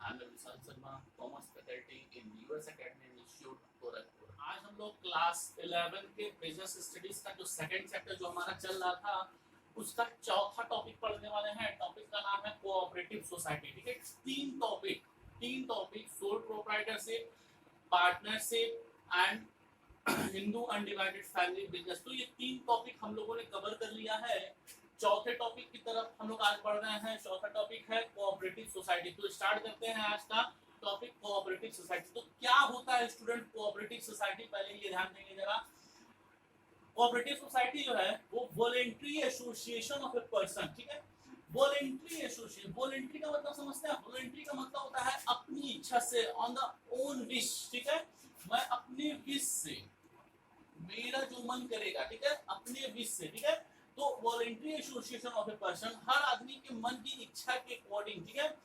I'm Vishal Sharma, Commerce Faculty in US Academy Institute, Gorakhpur. आज हम लोग क्लास 11 के बिजनेस स्टडीज का जो सेकंड चैप्टर जो हमारा चल रहा था उसका चौथा टॉपिक पढ़ने वाले हैं। टॉपिक का नाम है कोऑपरेटिव सोसाइटी। ठीक है, तीन topic sole proprietorship, partnership and Hindu undivided family business. तो ये तीन टॉपिक हम लोगों ने कवर कर लिया है। चौथे टॉपिक की तरफ हम लोग आज बढ़ रहे हैं। चौथा टॉपिक है कोऑपरेटिव सोसाइटी। तो स्टार्ट करते हैं आज का टॉपिक कोऑपरेटिव सोसाइटी। तो क्या होता है स्टूडेंट कोऑपरेटिव सोसाइटी, पहले ये ध्यान देंगे जरा। कोऑपरेटिव सोसाइटी जो है वो voluntary association of a person. ठीक है, वॉलेंट्री एसोसिएशन। वॉलेंट्री का मतलब समझते हैं? वॉलेंट्री का मतलब होता है अपनी इच्छा से, ऑन द ओन विश। ठीक है, मैं अपने विश से, मेरा जो मन करेगा, ठीक है, अपने विश से। ठीक है, तो voluntary association of a person, हर आदमी के मन की इच्छा के अकॉर्डिंग, ठीक है,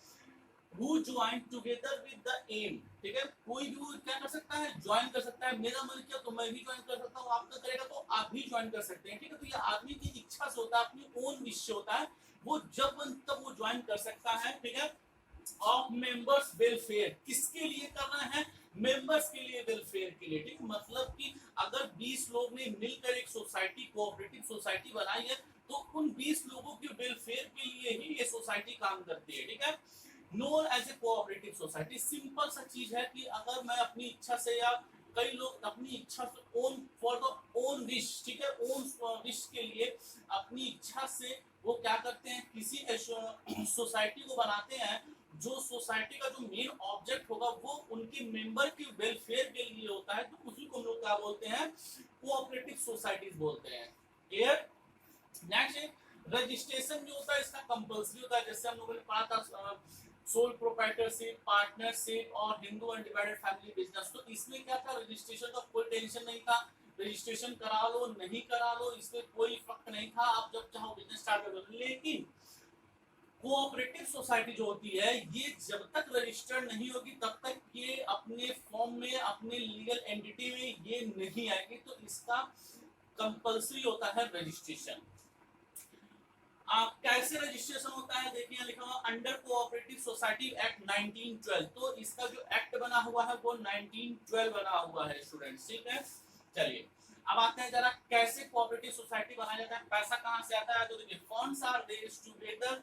who join together with the aim। ठीक है, कोई भी क्या कर सकता है, ज्वाइन कर सकता है। मेरा मन किया तो मैं भी ज्वाइन कर सकता हूँ, आपका करेगा तो आप भी ज्वाइन कर सकते हैं। ठीक है, तो ये आदमी की इच्छा से होता है, अपनी ओन विश से होता है। वो जब मन तब वो ज्वाइन कर सकता है। ठीक है, ऑफ मेंबर्स वेलफेयर, किसके लिए करना है? मेंबर्स के लिए, वेलफेयर के लिए। ठीक, मतलब कि अगर 20 लोग ने मिलकर एक सोसाइटी, कोऑपरेटिव सोसाइटी बनाई है तो उन 20 लोगों के वेलफेयर के लिए ही ये सोसाइटी काम करती है। ठीक है, known as a cooperative society. Simple सा चीज है कि अगर मैं अपनी इच्छा से, या कई लोग अपनी इच्छा से, own for the own wish, ठीक है, ओन विश के लिए अपनी इच्छा से वो क्या करते हैं, किसी सोसाइटी को बनाते हैं। जो सोसाइटी का जो मेन ऑब्जेक्ट होगा वो उनके मेंबर के वेलफेयर के लिए होता है, तो उसी को हम लोग क्या बोलते हैं, कोऑपरेटिव सोसाइटीज बोलते हैं। क्लियर? नेक्स्ट, रजिस्ट्रेशन जो होता है इसका कंपल्सरी होता है। जैसे हम लोगों ने पढ़ा था सोल प्रोप्राइटरशिप, पार्टनरशिप और हिंदू अनडिवाइडेड फैमिली बिजनेस। तो इसमें क्या था, रजिस्ट्रेशन का कोई टेंशन नहीं था। रजिस्ट्रेशन करा लो नहीं करा लो, इसमें कोई फर्क नहीं था, आप जब चाहो बिजनेस स्टार्ट कर लो। लेकिन कोऑपरेटिव सोसाइटी जो होती है, ये जब तक रजिस्टर्ड नहीं होगी तब तक ये अपने फॉर्म में, अपने लीगल एंटिटी में ये नहीं आएगी। तो इसका कंपल्सरी होता है रजिस्ट्रेशन। कैसे रजिस्ट्रेशन होता है, देखिए लिखा हुआ अंडर कोऑपरेटिव सोसाइटी एक्ट 1912। तो इसका जो एक्ट बना हुआ है वो 1912 बना हुआ है स्टूडेंट्स। ठीक है, चलिए अब आते हैं जरा कैसे कोऑपरेटिव सोसाइटी बनाया जाता है, पैसा कहां से आता है। तो देखिए, funds are raised together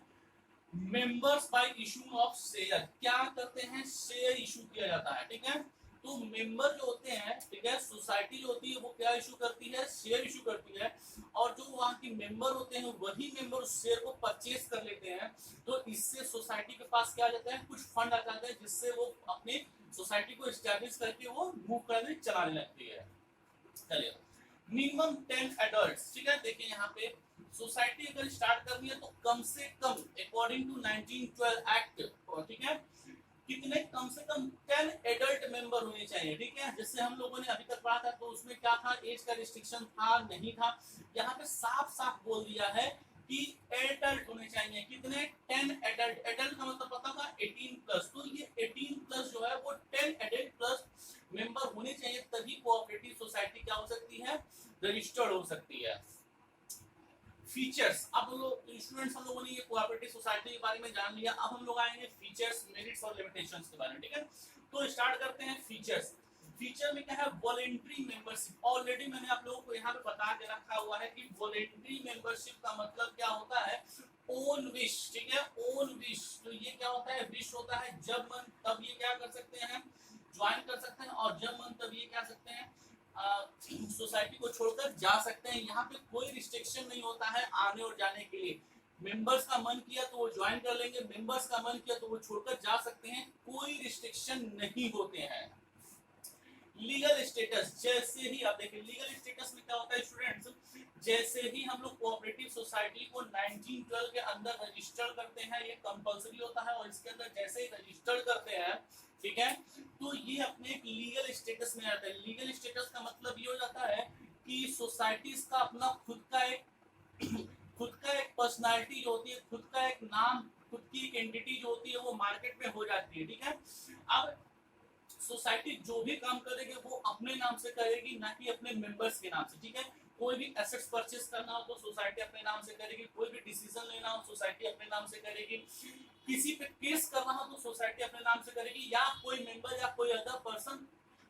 members by issue of share. क्या करते हैं, शेयर इशू किया जाता है। ठीक है, तो मेंबर जो होते हैं, ठीक है, सोसाइटी जो होती है वो क्या इशू करती है, शेयर इशू करती है। और जो वहाँ की मेंबर होते हैं वही मेंबर उस शेयर को परचेज कर लेते हैं। तो इससे सोसाइटी के पास क्या आ जाता है, कुछ फंड आ जाता है, जिससे वो अपनी सोसाइटी को एस्टैब्लिश करके वो मूव करने चलाने लगती है। चलिए, मिनिमम 10 एडल्ट्स। ठीक है, देखिए यहाँ पे सोसाइटी अगर स्टार्ट करनी है तो कम से कम अकॉर्डिंग टू 1912 एक्ट, ठीक है, कितने, कम से कम 10 एडल्ट मेंबर होने चाहिए। ठीक है, जैसे हम लोगों ने अभी तक पढ़ा था तो उसमें क्या था, एज का रिस्ट्रिक्शन था नहीं था। यहाँ पे साफ साफ बोल दिया है कि एडल्ट होने चाहिए। कितने, 10 एडल्ट। एडल्ट का मतलब पता था 18 प्लस। तो ये 18 प्लस जो है वो 10 एडल्ट प्लस मेंबर होने चाहिए, तभी कोऑपरेटिव सोसाइटी क्या हो सकती है, रजिस्टर्ड हो सकती है। फीचर्स, अब लोग स्टूडेंट्स, हम लोगों ने ये कोऑपरेटिव सोसाइटी के बारे में जान लिया। अब हम लोग आएंगे फीचर्स, मेरिट्स और लिमिटेशंस के बारे में। ठीक है, तो स्टार्ट करते हैं फीचर्स। फीचर में क्या है, वॉलेंट्री मेंबरशिप। ऑलरेडी मैंने आप लोगों को यहाँ पे बता के रखा हुआ है कि वॉलेंट्री मेंबरशिप का मतलब क्या होता है, ओन विश। ठीक है, ओन विश। तो ये क्या होता है, विश होता है, जब मन तब ये क्या कर सकते हैं, ज्वाइन कर सकते हैं, और जब मन तब ये क्या सकते हैं, सोसाइटी को छोड़कर जा सकते हैं। यहाँ पे कोई रिस्ट्रिक्शन नहीं होता है आने और जाने के लिए। मेंबर्स का मन किया तो वो ज्वाइन कर लेंगे, मेंबर्स का मन किया तो वो छोड़कर जा सकते हैं, कोई रिस्ट्रिक्शन नहीं होते हैं। लीगल स्टेटस, जैसे ही आप देखिए लीगल स्टेटस में क्या होता है स्टूडेंट्स, जैसे ही हम लोग कोऑपरेटिव सोसाइटी को 1912 के अंदर रजिस्टर करते हैं, ये कंपलसरी होता है, और इसके अंदर जैसे ही रजिस्टर करते हैं, ठीक है, तो ये अपने एक लीगल स्टेटस में आता है। लीगल स्टेटस का मतलब ये हो जाता है कि सोसाइटीज का अपना खुद का एक पर्सनालिटी जो होती है, खुद का एक नाम, खुद की एक एंटिटी जो होती है वो मार्केट में हो जाती है। ठीक है, अब सोसाइटी जो भी काम करेगी वो अपने नाम से करेगी, ना कि अपने मेंबर्स के नाम से। ठीक है, कोई भी एसेट्स परचेस करना हो तो सोसाइटी अपने नाम से करेगी, कोई भी डिसीजन लेना हो सोसाइटी अपने नाम से करेगी, किसी पे केस करना हो तो सोसाइटी अपने नाम से करेगी, या कोई मेंबर या कोई अदर पर्सन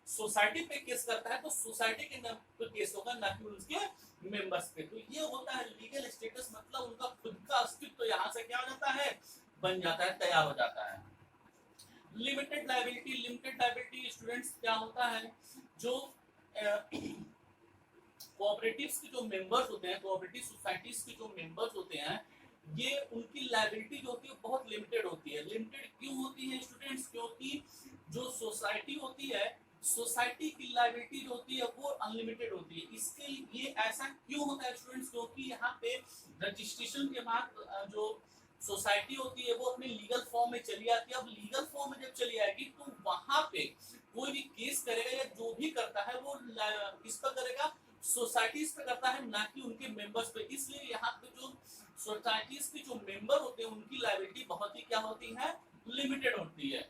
सोसाइटी पे केस करता है तो सोसाइटी के नाम पे केस होगा, ना कि उसके मेंबर्स पे। तो ये होता है लीगल स्टेटस, मतलब उनका खुद का अस्तित्व यहाँ से क्या हो जाता है, बन जाता है, तैयार हो जाता है। लिमिटेड लायबिलिटी स्टूडेंट्स क्या होता है, जो कोऑपरेटिव्स के जो मेंबर्स होते हैं, कोऑपरेटिव सोसाइटीज के जो मेंबर्स होते हैं, ये उनकी लायबिलिटी जो होती है बहुत लिमिटेड होती है। लिमिटेड क्यों होती है स्टूडेंट्स, क्योंकि जो सोसाइटी होती है, सोसाइटी की लायबिलिटी जो होती है वो अनलिमिटेड होती है। इसके लिए ऐसा क्यों होता है स्टूडेंट्स, क्योंकि यहाँ पे रजिस्ट्रेशन के बाद जो सोसाइटी होती है वो अपने लीगल फॉर्म में चली आती है। अब लीगल फॉर्म में जब चली आएगी तो वहां पे कोई भी केस करेगा या जो भी करता है वो किस पर करेगा, सोसाइटीज पे करता है, ना कि उनके मेंबर्स पे। इसलिए यहाँ पे जो सोसाइटीज के जो मेंबर होते हैं उनकी लायबिलिटी बहुत ही क्या होती है, लिमिटेड होती है।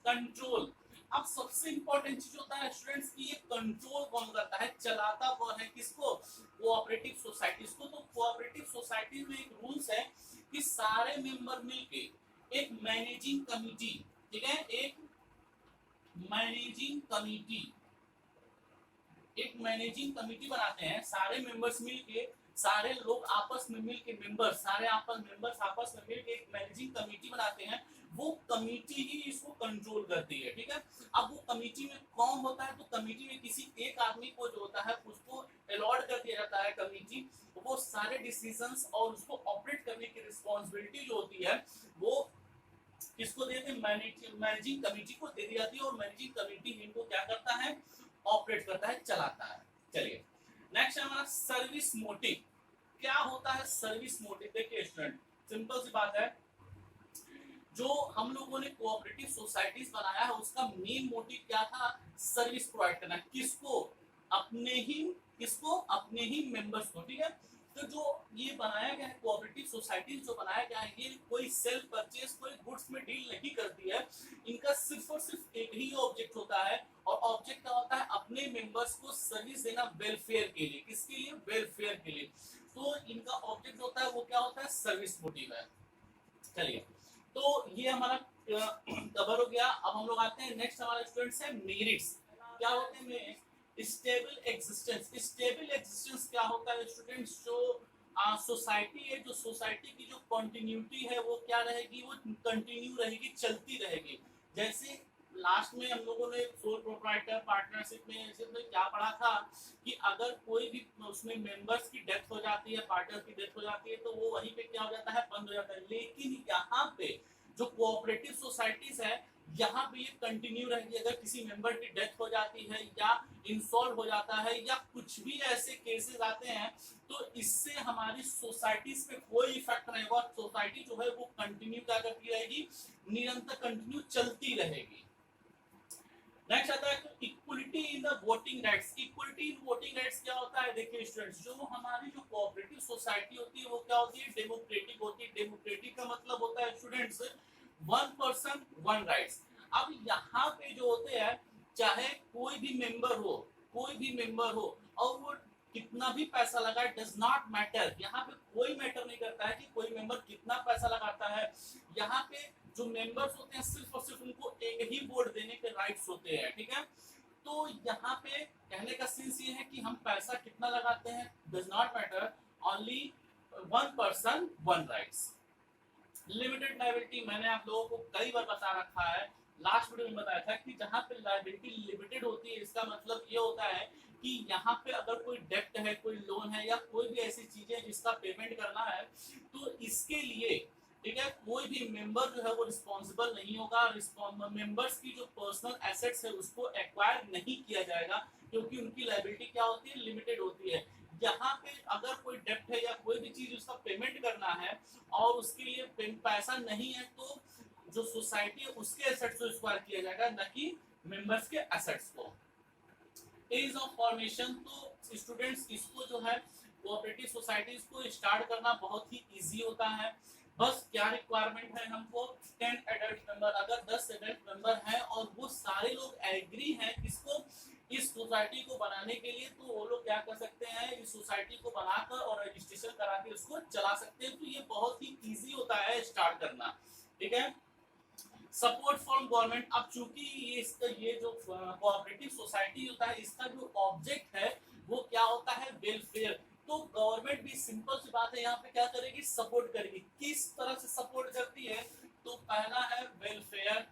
कंट्रोल, अब सबसे इंपॉर्टेंट चीज होता है स्टूडेंट्स की ये कंट्रोल कौन करता है, चलाता कौन है, किसको, कोऑपरेटिव सोसाइटीज को। तो कोऑपरेटिव सोसाइटी में एक रूल्स है कि सारे मेंबर मिलके एक मैनेजिंग कमिटी, ठीक है, एक मैनेजिंग कमिटी बनाते हैं, सारे मेंबर्स मिलके, सारे लोग आपस में मिलके, मेंबर्स आपस में मिलके एक मैनेजिंग कमिटी बनाते हैं। वो कमिटी ही इसको कंट्रोल करती है, ठीक है। अब वो कमिटी में कौन होता है, तो कमिटी में किसी एक आदमी को जो होता है उसको अलॉट कर दिया जाता है कमिटी, वो सारे डिसीजंस और उसको ऑपरेट करने की रिस्पांसिबिलिटी जो होती है वो किसको देते हैं, मैनेजिंग कमिटी को दे दी जाती है, और मैनेजिंग कमिटी इनको क्या करता है, ऑपरेट करता है, चलाता है। चलिए नेक्स्ट हमारा सर्विस मोटिव। क्या होता है सर्विस मोटिव, देखिए स्टूडेंट सिंपल सी बात है, जो हम लोगों ने कोऑपरेटिव सोसाइटीज बनाया है उसका मेन मोटिव क्या था, सर्विस प्रोवाइड करना, किसको, अपने ही मेंबर्स को, ठीक है। तो जो ये बनाया गया है कोऑपरेटिव सोसाइटीज जो बनाया गया है, ये कोई सेल्फ परचेज, कोई गुड्स में डील नहीं करती है। इनका सिर्फ और सिर्फ एक ही ऑब्जेक्ट होता है, और ऑब्जेक्ट क्या होता है, अपने मेंबर्स को सर्विस देना वेलफेयर के लिए, किसके लिए, वेलफेयर के लिए। तो इनका ऑब्जेक्ट होता है वो क्या होता है, सर्विस मोटिव है। चलिए तो ये हमारा कवर हो गया। अब हम लोग आते हैं नेक्स्ट, हमारे स्टूडेंट्स है मेरिट्स। क्या होते हैं, स्टेबल एग्जिस्टेंस क्या होता है स्टूडेंट्स, जो सोसाइटी है, जो सोसाइटी की जो कंटिन्यूटी है वो क्या रहेगी, वो कंटिन्यू रहेगी, चलती रहेगी। जैसे लास्ट में हम लोगों ने सोल प्रोप्राइटर पार्टनरशिप में क्या पढ़ा था कि अगर कोई भी उसमें मेंबर्स की डेथ हो जाती है, पार्टनर की डेथ हो जाती है, तो वो वहीं पे क्या हो जाता है, बंद हो जाता है। लेकिन यहाँ पे जो कोऑपरेटिव सोसाइटीज है, यहाँ पे ये कंटिन्यू रहेगी। अगर किसी मेंबर की डेथ हो जाती है या इंसॉल्व हो जाता है या कुछ भी ऐसे केसेस आते हैं, तो इससे हमारी सोसाइटीज पे कोई इफेक्ट नहीं होगा। सोसाइटी जो है वो कंटिन्यू क्या करती रहेगी, निरंतर कंटिन्यू चलती रहेगी। नेक्स्ट आता है equality in the voting rights. Equality in voting rights क्या होता है, देखिए स्टूडेंट्स, जो हमारी जो कोऑपरेटिव सोसाइटी होती है वो क्या होती है, डेमोक्रेटिक होती है। डेमोक्रेटिक का मतलब होता है students one person one rights. अब यहाँ पे जो होते हैं, चाहे कोई भी मेंबर हो और वो कितना भी पैसा लगाए, डज नॉट मैटर। यहाँ पे कोई मैटर नहीं करता है कि कोई मेंबर कितना पैसा लगाता है। यहाँ पे जो मेंबर्स होते हैं सिर्फ और सिर्फ उनको एक ही वोट देने के राइट्स होते हैं, ठीक है। तो यहाँ पे कहने का सेंस ये है कि हम पैसा कितना लगाते हैं does not matter, only one person one rights. Limited liability मैंने आप लोगों को कई बार बता रखा है, लास्ट वीडियो में बताया था कि जहाँ पे लायबिलिटी लिमिटेड होती है इसका मतलब ये होता है कि यहाँ पे अगर कोई डेप्ट है, कोई लोन है या कोई भी ऐसी चीजें जिसका पेमेंट करना है, तो इसके लिए, ठीक है, कोई भी मेंबर जो है वो रिस्पॉन्सिबल नहीं होगा। मेंबर्स की जो पर्सनल एसेट्स है उसको एक्वायर नहीं किया जाएगा, क्योंकि उनकी लायबिलिटी क्या होती है, लिमिटेड होती है। यहाँ पे अगर कोई डेप्ट है या कोई भी चीज उसका पेमेंट करना है और उसके लिए पैसा नहीं है, तो जो सोसाइटी है उसके एसेट्स को एक्वायर किया जाएगा, न कि मेंबर्स के एसेट्स को। एज ऑफ फॉर्मेशन, तो स्टूडेंट्स इसको जो है कोऑपरेटिव सोसाइटीज को स्टार्ट करना बहुत ही इजी होता है। बस क्या रिक्वायरमेंट है हमको, 10 एडल्ट मेंबर। अगर 10 एडल्ट मेंबर हैं और वो सारे लोग एग्री हैं किसको, इस सोसाइटी को बनाने के लिए तो वो लोग क्या कर सकते हैं, इस सोसाइटी को बनाकर और रजिस्ट्रेशन करा के उसको चला सकते हैं। तो ये बहुत ही ईजी होता है स्टार्ट करना, ठीक है। सपोर्ट फ्रॉम गवर्नमेंट, अब चूंकि ये जो कोऑपरेटिव सोसाइटी होता है इसका जो ऑब्जेक्ट है वो क्या होता है, वेलफेयर। तो गवर्नमेंट भी सिंपल सी बात है यहाँ पे क्या करेगी, सपोर्ट करेगी। किस तरह से सपोर्ट करती है, तो पहला है वेलफेयर,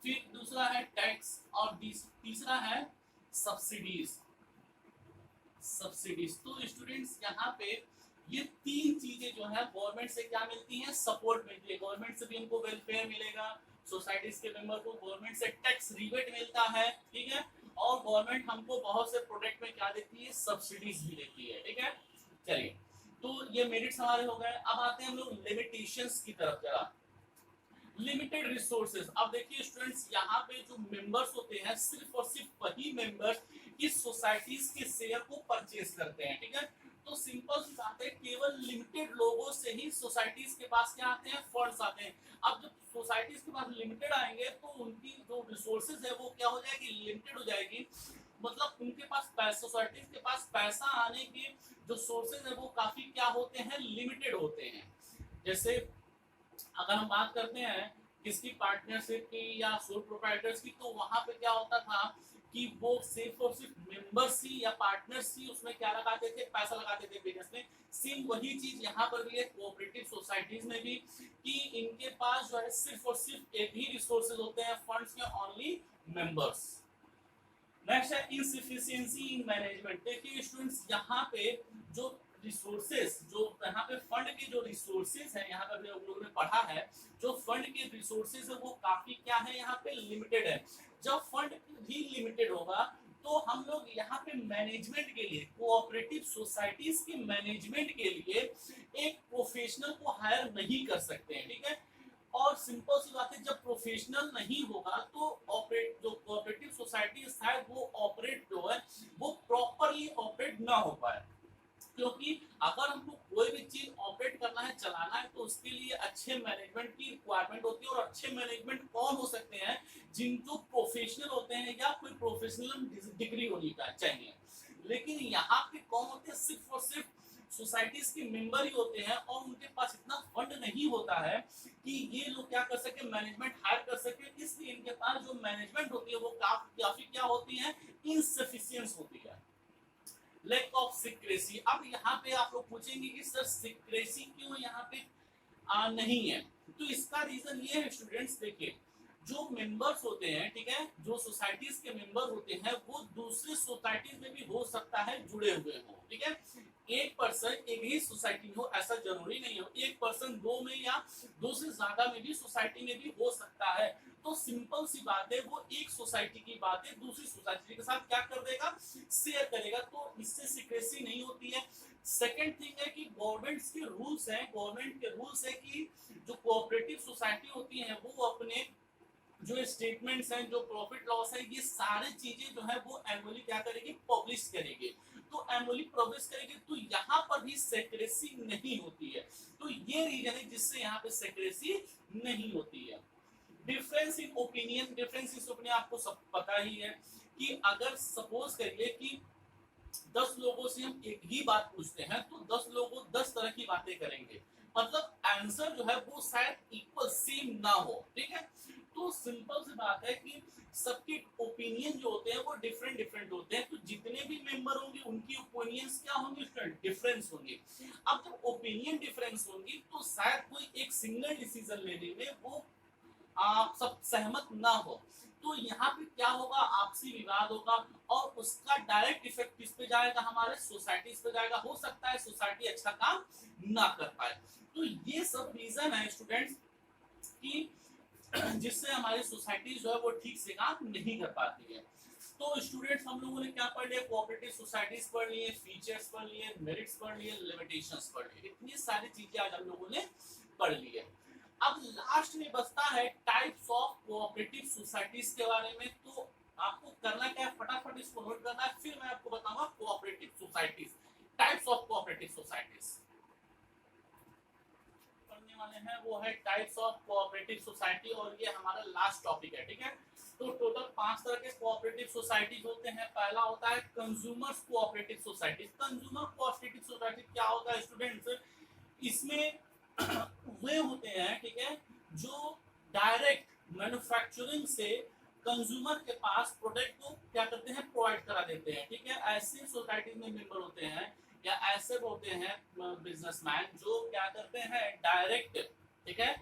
फिर दूसरा है टैक्स और तीसरा है सब्सिडीज। तो स्टूडेंट्स यहाँ पे ये तीन चीजें जो है गवर्नमेंट से क्या मिलती हैं, सपोर्ट मिलती है। गवर्नमेंट से भी हमको वेलफेयर मिलेगा, सोसाइटीज के मेंबर को गवर्नमेंट से टैक्स रिबेट मिलता है, ठीक है, और गवर्नमेंट हमको बहुत से प्रोडक्ट में क्या देती है, सब्सिडीज भी देती है, ठीक है। चलिए, तो ये मेरिट्स हमारे हो गए। अब आते हैं हम लोग लिमिटेशंस की तरफ। जरा लिमिटेड रिसोर्सेज, अब देखिए स्टूडेंट्स यहाँ पे जो मेंबर्स होते हैं सिर्फ और सिर्फ वही मेंबर्स इस सोसाइटीज के शेयर को परचेज करते हैं, ठीक है। तो सिंपल सी बात है, केवल लिमिटेड लोगों से ही सोसाइटीज के पास क्या आते हैं, फंड्स आते हैं। अब जब सोसाइटीज के पास लिमिटेड आएंगे तो उनकी जो रिसोर्सेज है वो क्या हो जाएगी, लिमिटेड हो जाएगी। मतलब उनके पास पैसा, सोसाइटीज के पास पैसा आने के जो सोर्सेज है वो काफी क्या होते हैं, लिमिटेड होते हैं। जैसे अगर हम बात करते हैं किसकी, पार्टनरशिप की या सोल प्रोप्राइटर्स की, तो वहां पे क्या होता था कि वो सिर्फ और सिर्फ मेंबर्स ही या पार्टनर्स ही उसमें क्या लगाते थे, पैसा लगाते थे बिजनेस में। सेम वही चीज यहाँ पर भी है कोऑपरेटिव सोसाइटीज में भी, कि इनके पास जो है सिर्फ और सिर्फ एक ही रिसोर्सेज होते हैं फंड्स के, ओनली मेंबर्स। नेक्स्ट है इनसफिशिएंसी इन मैनेजमेंट। देखिए स्टूडेंट्स यहाँ पे जो रिसोर्सेज, जो यहाँ पे फंड के जो रिसोर्सेज है, यहाँ पे हम लोगों ने पढ़ा है, जो फंड के रिसोर्सेज है वो काफी क्या है, यहाँ पे लिमिटेड है। जब फंड ही लिमिटेड होगा तो हम लोग यहाँ पे मैनेजमेंट के लिए, कोऑपरेटिव सोसाइटीज के मैनेजमेंट के लिए एक प्रोफेशनल को हायर नहीं कर सकते हैं, ठीक है। और सिंपल सी बात है, जब प्रोफेशनल नहीं होगा तो ऑपरेट जो कोऑपरेटिव सोसाइटी शायद वो ऑपरेट जो है वो प्रॉपरली ऑपरेट ना हो पाए। क्योंकि अगर हमको कोई भी चीज ऑपरेट करना है, चलाना है, तो उसके लिए अच्छे मैनेजमेंट की रिक्वायरमेंट होती है। और अच्छे मैनेजमेंट कौन हो सकते हैं, जिन जो प्रोफेशनल होते हैं या कोई प्रोफेशनल डिग्री होनी चाहिए। लेकिन यहाँ पे कौन होते हैं, सिर्फ और सिर्फ सोसाइटीज के मेंबर ही होते हैं, और उनके पास इतना फंड नहीं होता है कि ये लोग क्या कर सके, मैनेजमेंट हायर कर सके। इसलिए इनके पास जो मैनेजमेंट होती है वो काफी क्या होती है, इनसफिशिएंट होती है। लैक ऑफ सिक्रेसी, अब यहाँ पे आप लोग पूछेंगे कि सर सिक्रेसी क्यों यहाँ पे नहीं है, तो इसका रीजन ये है स्टूडेंट्स, देखिए जो मेंबर्स होते हैं, ठीक है, जो सोसाइटीज के मेंबर होते हैं वो दूसरे सोसाइटीज में भी हो सकता है जुड़े हुए हो, ठीक है। एक पर्सन एक ही सोसाइटी में हो ऐसा जरूरी नहीं हो, एक पर्सन दो में या दो से ज्यादा में भी सोसाइटी में भी हो सकता है। तो सिंपल सी बात है, वो एक सोसाइटी की बात है दूसरी सोसाइटी के साथ क्या कर देगा, शेयर करेगा, तो इससे सिक्रेसी नहीं होती है। सेकेंड थिंग है कि गवर्नमेंट के रूल्स हैं, गवर्नमेंट के रूल्स है कि जो कोऑपरेटिव सोसाइटी होती है वो अपने जो स्टेटमेंट्स हैं, जो प्रॉफिट लॉस है, ये सारी चीजें जो है वो एनुअली क्या करेगी, पब्लिश करेगी। तो एनुअली पब्लिश करेगी, तो यहाँ पर भी सेक्रेसी नहीं होती है। तो ये रीजन है जिससे यहाँ पे सेक्रेसी नहीं होती है। Difference in opinion, difference in opinion आपको सब पता ही है कि अगर सपोज करिए कि 10 लोगों से हम एक ही बात पूछते हैं तो 10 लोगों 10 तरह की बातें करेंगे, मतलब आंसर जो है वो शायद इक्वल सेम ना हो, ठीक है। तो सिंपल सी बात है कि सबके ओपिनियन जो होते हैं वो डिफरेंट डिफरेंट होते हैं। तो जितने भी मेंबर होंगे उनकी ओपिनियंस क्या होंगे, डिफरेंस होंगे। अब जब ओपिनियन डिफरेंस होंगी तो शायद कोई एक सिंगल डिसीजन लेने में वो सब सहमत ना हो। तो यहाँ पे क्या होगा, आपसी विवाद होगा, और उसका डायरेक्ट इफेक्ट किस पे जाएगा, हमारे सोसाइटीज पे जाएगा। हो सकता है सोसाइटी अच्छा काम ना कर पाए। तो ये सब रीजन है स्टूडेंट्स कि जिससे हमारी सोसाइटी जो है वो ठीक से काम नहीं कर पाती है। तो स्टूडेंट्स हम लोगों ने क्या पढ़ लिया, कोऑपरेटिव सोसाइटीज पढ़ लिए, फीचर्स पढ़ लिए, मेरिट्स पढ़ लिए, लिमिटेशंस पढ़ लिए, इतनी सारी चीजें आज हम लोगों ने पढ़ ली है। अब लास्ट में बचता है टाइप्स ऑफ कोऑपरेटिव सोसाइटीज के बारे में। तो आपको करना क्या है, फटाफट इसको नोट करना है, फिर मैं आपको बताऊंगा cooperative societies, types of cooperative societies पढ़ने वाले हैं, वो है टाइप्स ऑफ कोऑपरेटिव सोसाइटी, और ये हमारा लास्ट टॉपिक है, ठीक है। तो टोटल 5 तरह के कोऑपरेटिव सोसाइटीज होते हैं। पहला होता है consumers cooperative societies. Consumer cooperative society क्या होता है स्टूडेंट्स, इसमें वे होते हैं, ठीक है, जो डायरेक्ट मैन्युफैक्चरिंग से कंज्यूमर के पास प्रोडक्ट को क्या करते हैं, प्रोवाइड करा देते हैं, ठीक है। ऐसे सोसाइटी में मेंबर होते हैं या ऐसे होते हैं बिजनेसमैन जो क्या करते हैं डायरेक्ट, ठीक है,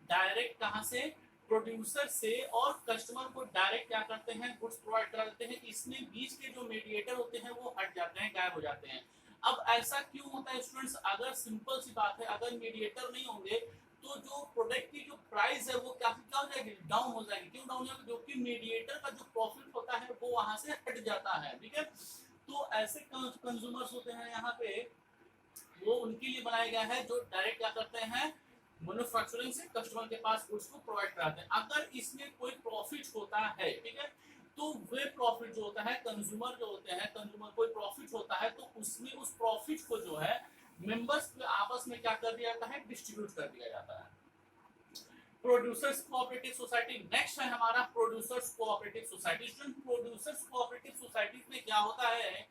डायरेक्ट कहां से, प्रोड्यूसर से, और कस्टमर को डायरेक्ट क्या करते हैं, गुड्स प्रोवाइड करा देते हैं। इसमें बीच के जो मीडिएटर होते हैं वो हट जाते हैं, गायब हो जाते हैं। अब ऐसा क्यों होता है स्टूडेंट्स, अगर सिंपल सी बात है, अगर मीडिएटर नहीं होंगे तो जो प्रोडक्ट की जो प्राइस है वो क्या हो जाएगी, डाउन हो जाएगी। क्यों डाउन हो जाएगी, क्योंकि मीडिएटर का जो प्रॉफिट होता है वो वहां से हट जाता है, ठीक है। तो ऐसे कंज्यूमर्स होते हैं यहाँ पे, वो उनके लिए बनाया गया है जो डायरेक्ट क्या करते हैं, मैन्युफैक्चरिंग से कस्टमर के पास गुड्स को प्रोवाइड कराते हैं। अगर इसमें कोई प्रॉफिट होता है, ठीक है, तो वे प्रॉफिट जो होता है, कंज्यूमर जो होते हैं, कंज्यूमर कोई प्रॉफिट होता है तो उसमें उस प्रॉफिट को जो है मेंबर्स के आपस में क्या कर दिया जाता है, डिस्ट्रीब्यूट कर दिया जाता है। प्रोड्यूसर्स कोऑपरेटिव सोसाइटी नेक्स्ट है हमारा, producers cooperative society. Producers cooperative society में क्या होता है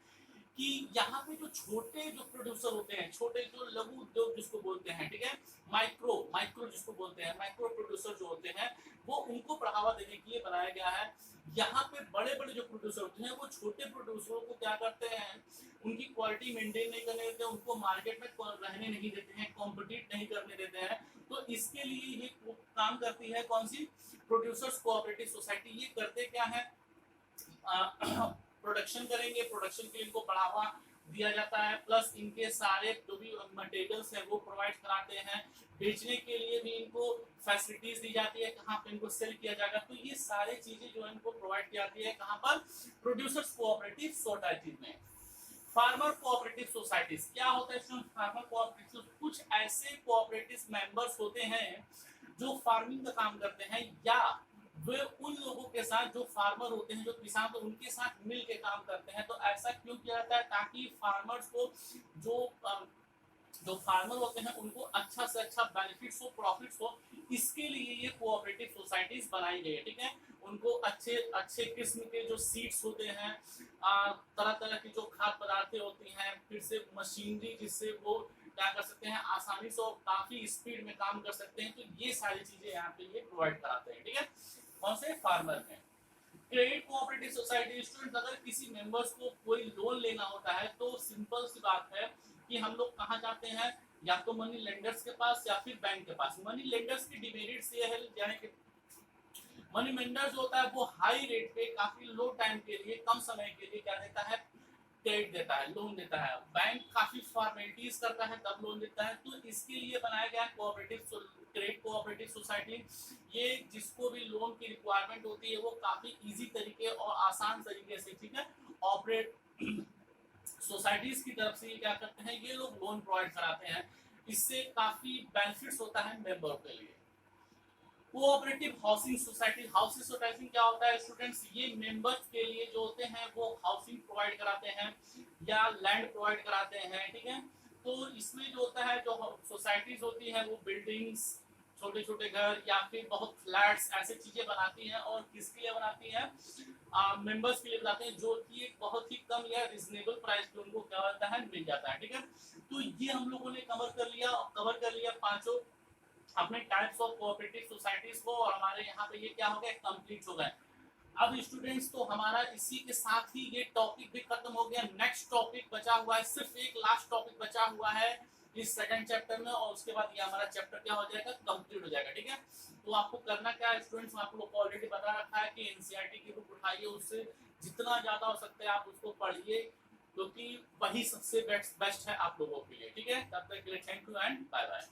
कि यहाँ पे जो छोटे जो प्रोड्यूसर होते हैं, छोटे जो लघु उद्योग जिसको बोलते हैं, ठीक है, माइक्रो माइक्रो जिसको बोलते हैं, माइक्रो प्रोड्यूसर जो होते हैं, वो उनको बढ़ावा देने के लिए बनाया गया है। यहाँ पे बड़े बड़े जो प्रोड्यूसर होते हैं वो छोटे प्रोड्यूसरों को क्या करते हैं, उनकी क्वालिटी मेंटेन नहीं करने देते, उनको मार्केट में रहने नहीं देते हैं, कॉम्पिटिट नहीं करने देते हैं। तो इसके लिए ये काम करती है कौन सी, प्रोड्यूसर्स कोऑपरेटिव सोसाइटी। ये करते क्या है, प्रोडक्शन करेंगे, प्रोडक्शन के लिए इनको बढ़ावा दिया जाता है, प्लस इनके सारे जो भी मटेरियल्स है वो प्रोवाइड कराते हैं, बेचने के लिए भी इनको फैसिलिटीज दी जाती है, कहाँ पे इनको सेल किया जाएगा। तो ये सारी चीजें जो है इनको प्रोवाइड की जाती है कहाँ पर, प्रोड्यूसर्स कोऑपरेटिव सोसाइटी में। फार्मर कोऑपरेटिव सोसाइटीज क्या होता है, फार्मर कोऑपरेटिव कुछ ऐसे कोऑपरेटिव मेंबर्स होते हैं जो फार्मिंग का काम करते हैं, या वे उन लोगों के साथ जो फार्मर होते हैं, जो किसान, तो उनके साथ मिल के काम करते हैं। तो ऐसा क्यों किया जाता है, ताकि फार्मर्स को जो फार्मर होते हैं उनको अच्छा से अच्छा बेनिफिट्स हो, प्रॉफिट्स हो, इसके लिए ये कोऑपरेटिव सोसाइटीज बनाई गई है, ठीक है। उनको अच्छे अच्छे किस्म के जो सीड्स होते हैं, तरह तरह की जो खाद्य पदार्थें होती हैं, फिर से मशीनरी जिससे वो क्या कर सकते हैं, आसानी से और काफी स्पीड में काम कर सकते हैं। तो ये सारी चीजें यहाँ पे ये प्रोवाइड कराते हैं, ठीक है, कौन से, फार्मर में। क्रेडिट कोऑपरेटिव सोसाइटी स्टूडेंट, अगर किसी मेंबर्स को कोई लोन लेना होता है तो सिंपल सी बात है कि हम लोग कहाँ जाते हैं, या तो मनी लेंडर्स के पास या फिर बैंक के पास। मनी लेंडर्स की डिमेरिट्स ये है, यानी कि मनी लेंडर जो होता है वो हाई रेट पे काफी लो टाइम के लिए, कम समय के लिए क्या देता है, क्रेडिट देता है, लोन देता है। बैंक काफी फॉर्मेलिटीज करता है तब लोन देता है। तो इसके लिए बनाया गया कोऑपरेटिव क्रेडिट कोऑपरेटिव सोसाइटी। ये जिसको भी लोन की रिक्वायरमेंट होती है वो काफी इजी तरीके और आसान तरीके से, ठीक है, ऑपरेट सोसाइटीज की तरफ से ये क्या करते हैं, ये लोग लोन प्रोवाइड कराते हैं। इससे काफी बेनिफिट्स होता है मेंबर के लिए। Cooperative housing society, housing society क्या होता है स्टूडेंट्स, ये मेंबर्स के लिए जो होते हैं वो हाउसिंग प्रोवाइड कराते हैं या लैंड प्रोवाइड कराते हैं, ठीक है। तो इसमें जो होता है, जो सोसाइटीज होती है वो बिल्डिंग्स, छोटे छोटे घर या फिर बहुत फ्लैट्स ऐसे चीजें बनाती हैं। और किसके लिए बनाती हैं, मेंबर्स के लिए बनाते हैं, जो कि एक बहुत ही कम या रिजनेबल प्राइस पे उनको क्या होता है, मिल जाता है, ठीक है। तो ये हम लोगों ने कवर कर लिया पांचों अपने टाइप्स ऑफ कोऑपरेटिव सोसाइटीज को, और हमारे यहाँ पे ये क्या हो गया, कंप्लीट हो गए। अब स्टूडेंट्स तो हमारा इसी के साथ ही ये टॉपिक भी खत्म हो गया। नेक्स्ट टॉपिक बचा हुआ है, सिर्फ एक लास्ट टॉपिक बचा हुआ है इस सेकंड चैप्टर में, और उसके बाद ये हमारा चैप्टर क्या हो जाएगा, कंप्लीट हो जाएगा, ठीक है। तो आपको करना क्या है स्टूडेंट्स, मैं आप लोग को ऑलरेडी बता रखा है कि एनसीईआरटी की बुक उठाइए, उससे जितना ज्यादा हो सकता है आप उसको पढ़िए, क्योंकि वही सबसे बेस्ट है आप लोगों के लिए, ठीक है। तब तक के लिए thank you and bye bye.